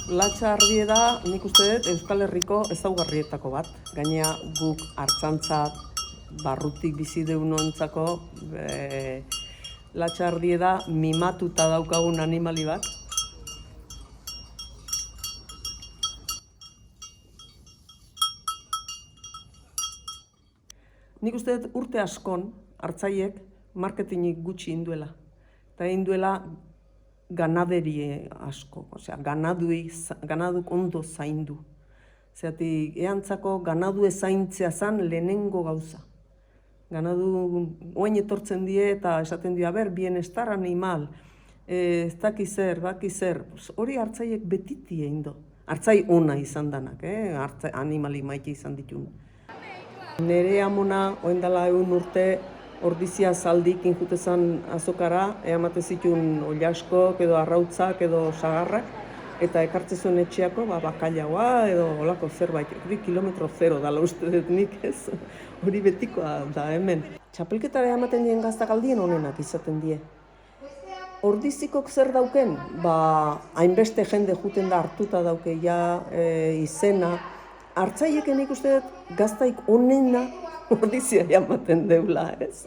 Latxardi da, nik uste dut, Euskal Herriko ezaugarrietako bat. Gainea guk hartzantza barrutik bizi deunontzako latxardi da mimatuta daukagun animali bat. Nik uste dut urte askon hartzaiek marketingik gutxi induela. Eta induela ganaderi asko, ganaduk ondo zaindu. Zeratik, eantzako ganadu zaintzea zan lehenengo gauza. Ganadu oain etortzen die eta esaten dio, bienestar animal, ez daki zer, hori hartzaiek betiti egin do. Hartzai ona izan danak, animali maite izan ditun. Nere amona, oindala 100 urte, ordizia zaldik injutezan azokara, eamate zituen oliaskok edo arrautzak edo sagarrak, eta ekartze zuen etxeako bakailagoa edo olako zerbait. Hori kilometro zero dala uste dut nik ez, hori betikoa da hemen. Txapelketara ematen dien gaztak aldien onenak izaten die. Ordizikok zer dauken? Hainbeste jende juten da hartuta dauke izena. Hartzaieken ikuste dut gaztaik onena ordizia ematen deula, ez?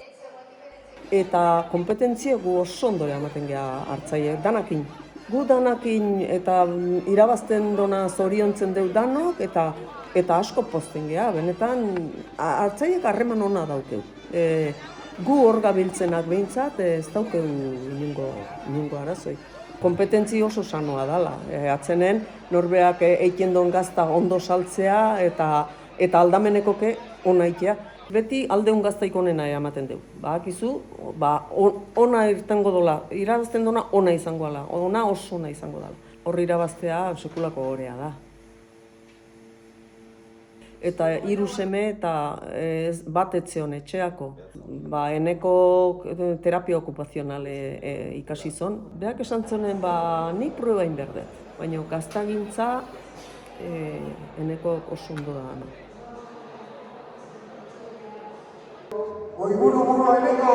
Eta kompetentzia gu oso ondo ematen geha hartzaiek, danakin. Gu danakin eta irabazten dona zoriontzen deu danok eta asko pozten geha, benetan hartzaiek harreman ona daukeu. Gu hor gabiltzenak behintzat ez daukeu inungo arazoi. Kompetentzi oso sanoa dala. Atzenen norbeak eiten don gazta ondo saltzea eta aldamenekoke ona itea. Beti aldeun gaztaik onena ematen deu. Bakizu, ona irtengo dola, irabazten dona ona izango dela, ona oso ona izango dela. Hor irabaztea sekulako orea da. Eta 3 seme eta bat etzeon etxeako. Eneko terapia okupazionale ikasi zon. Beak esan zonen, ni prueba inberdet. Baina gaztagintza eneko oso ondo da. Oiburu eneko!